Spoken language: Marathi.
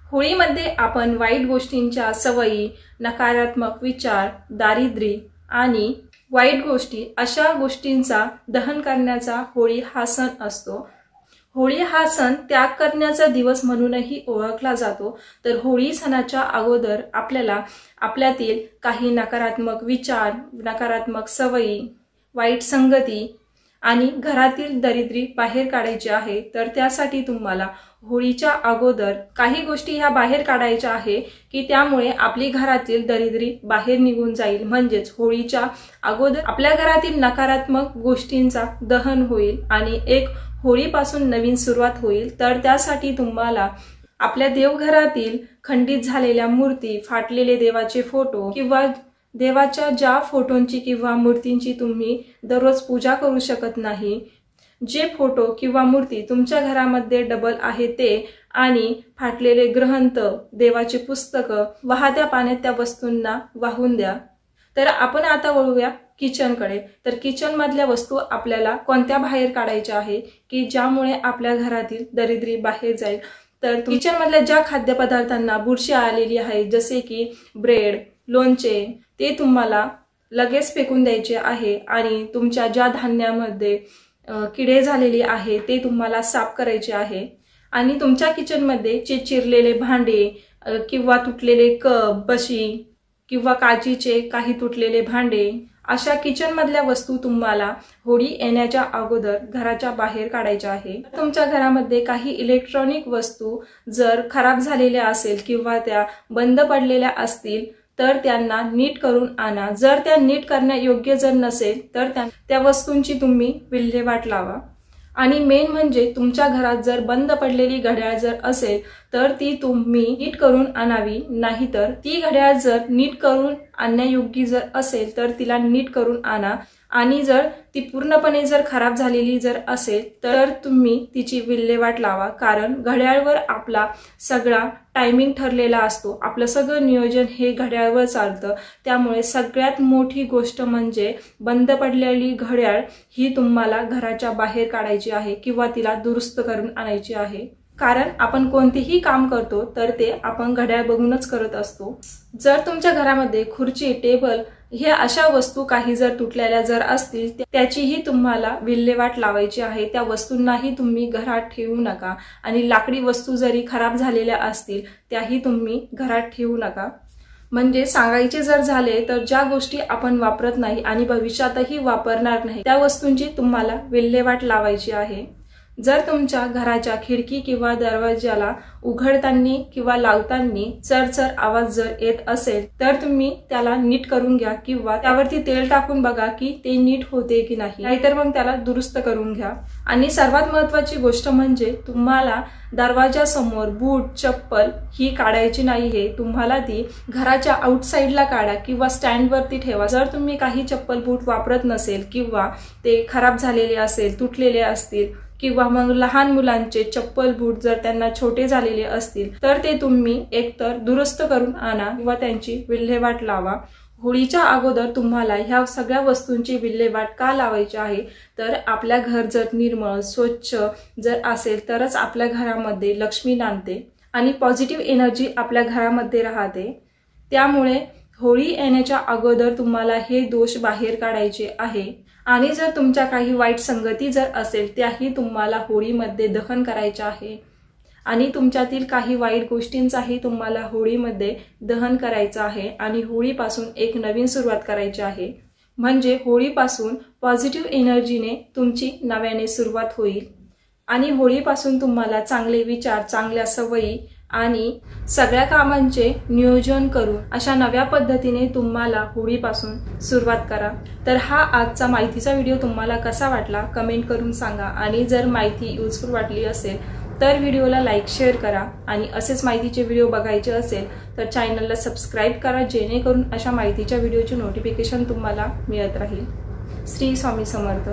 होळीमध्ये आपण वाईट गोष्टींच्या सवयी, नकारात्मक विचार, दारिद्र्य आणि वाईट गोष्टी अशा गोष्टींचा दहन करण्याचा होळी हा सण असतो। होळी हा सण त्याग करण्याचा दिवस म्हणूनही ओळखला जातो। तर होळी सणाच्या अगोदर आपल्याला आपल्यातील काही नकारात्मक विचार, नकारात्मक सवयी, वाईट संगती आणि घरातील दारिद्र्य बाहेर काढायचे आहे। तर त्यासाठी तुम्हाला होळीच्या अगोदर काही गोष्टी ह्या बाहेर काढायच्या आहे की त्यामुळे आपली घरातील दारिद्र्य बाहेर निघून जाईल। म्हणजेच होळीच्या अगोदर आपल्या घरातील नकारात्मक गोष्टींचा दहन होईल आणि एक होळीपासून नवीन सुरुवात होईल। तर त्यासाठी तुम्हाला आपल्या देवघरातील खंडित झालेल्या मूर्ती, फाटलेले देवाचे फोटो किंवा देवाच्या ज्या फोटोंची किंवा मूर्तींची तुम्ही दररोज पूजा करू शकत नाही, जे फोटो किंवा मूर्ती तुमच्या घरामध्ये डबल आहे ते आणि फाटलेले ग्रंथ, देवाचे पुस्तक वाहत्या पाण्यात त्या वस्तूंना वाहून द्या। तर आपण आता वळूया किचनकडे। तर किचन मधल्या वस्तू आपल्याला कोणत्या बाहेर काढायच्या आहे की ज्यामुळे आपल्या घरातील दारिद्र्य बाहेर जाईल। तर किचन मधल्या ज्या खाद्यपदार्थांना बुरशी आलेली आहे, जसे की ब्रेड, लोणचे, ते तुम्हाला लगेच फेकून द्यायचे आहे आणि तुमच्या ज्या धान्यामध्ये किडे झालेले आहे ते तुम्हाला साफ करायचे आहे। आणि तुमच्या किचन मध्ये चिरलेले भांडे किंवा तुटलेले कप, बशी किंवा काचेचे काही तुटलेले भांडे, अशा किचन मधल्या वस्तू तुम्हाला होळी येण्याच्या अगोदर घराच्या बाहेर काढायच्या आहे। तुमच्या घरामध्ये काही इलेक्ट्रॉनिक वस्तू जर खराब झालेल्या असेल किंवा त्या बंद पडलेल्या असतील तर त्यांना नीट करून आणा। जर त्या नीट करण्यायोग्य जर नसेल तर त्या वस्तूंची तुम्ही विल्हेवाट लावा। आणि मेन म्हणजे तुमच्या घरात जर बंद पडलेली घड्याळ जर असेल तर ती तुम्ही नीट करून आणावी, नाहीतर ती घड्याळ जर नीट करून आणण्यायोग्य जर असेल तर तिला नीट करून आणा। आणि जर ती पूर्णपणे जर खराब झालेली जर असेल तर तुम्ही तिची विल्हेवाट लावा, कारण घड्याळवर आपला सगळा टायमिंग ठरलेला असतो। आपलं सगळं नियोजन हे घड्याळवर चालतं। त्यामुळे सगळ्यात मोठी गोष्ट म्हणजे बंद पडलेली घड्याळ ही तुम्हाला घराच्या बाहेर काढायची आहे किंवा तिला दुरुस्त करून आणायची आहे। कारण आपण कोणतेही काम करतो तर ते आपण घड्याळ बघूनच करत असतो। जर तुमच्या घरामध्ये खुर्ची, टेबल हे अशा वस्तू काही जर तुटलेल्या जर असतील त्याचीही तुम्हाला विल्हेवाट लावायची आहे। त्या वस्तूंनाही तुम्ही घरात ठेवू नका आणि लाकडी वस्तू जरी खराब झालेल्या असतील त्याही तुम्ही घरात ठेवू नका। म्हणजे सांगायचे जर झाले तर ज्या गोष्टी आपण वापरत नाही आणि भविष्यातही वापरणार नाही त्या वस्तूंची तुम्हाला विल्हेवाट लावायची आहे। जर तुमच्या घराच्या खिडकी किंवा दरवाजाला उघडताना किंवा लावताना चरचर आवाज जर येत असेल तर तुम्ही त्याला नीट करून घ्या किंवा त्यावरती तेल टाकून बघा की ते नीट होते की नाही, नाहीतर मग त्याला दुरुस्त करून घ्या। आणि सर्वात महत्त्वाची गोष्ट म्हणजे तुम्हाला दरवाजासमोर बूट, चप्पल ही काढायची नाहीये। तुम्हाला ती घराच्या आउटसाइडला काढा किंवा स्टँडवरती ठेवा। जर तुम्ही काही चप्पल, बूट वापरत नसेल किंवा ते खराब झालेले असेल, तुटलेले असतील किंवा मग लहान मुलांचे चप्पल, बूट जर त्यांना छोटे झालेले असतील तर ते तुम्ही एकतर दुरुस्त करून आणा किंवा त्यांची विल्हेवाट लावा। होळीच्या अगोदर तुम्हाला ह्या सगळ्या वस्तूंची विल्हेवाट का लावायची आहे तर आपल्या घर जर निर्मळ, स्वच्छ जर असेल तरच आपल्या घरामध्ये लक्ष्मी नांदते आणि पॉझिटिव्ह एनर्जी आपल्या घरामध्ये राहते। त्यामुळे होळी येण्याच्या अगोदर तुम्हाला हे दोष बाहेर काढायचे आहे। आणि जर तुमच्या काही वाईट संगती जर असेल त्याही तुम्हाला होळीमध्ये दहन करायचे आहे आणि तुमच्यातील काही वाईट गोष्टींचाही तुम्हाला होळीमध्ये दहन करायचं आहे आणि होळीपासून एक नवीन सुरुवात करायची आहे। म्हणजे होळीपासून पॉझिटिव्ह एनर्जीने तुमची नव्याने सुरुवात होईल आणि होळीपासून तुम्हाला चांगले विचार, चांगल्या सवयी आणि सगळ्या कामांचे नियोजन करून अशा नव्या पद्धतीने तुम्हाला होळीपासून सुरुवात करा। तर हा आजचा माहितीचा व्हिडिओ तुम्हाला कसा वाटला कमेंट करून सांगा आणि जर माहिती युजफुल वाटली असेल तर व्हिडिओला लाईक, शेअर करा आणि असेच माहितीचे व्हिडिओ बघायचे असेल तर चॅनलला सबस्क्राइब करा, जेणेकरून अशा माहितीच्या व्हिडिओची नोटिफिकेशन तुम्हाला मिळत राहील। श्री स्वामी समर्थ।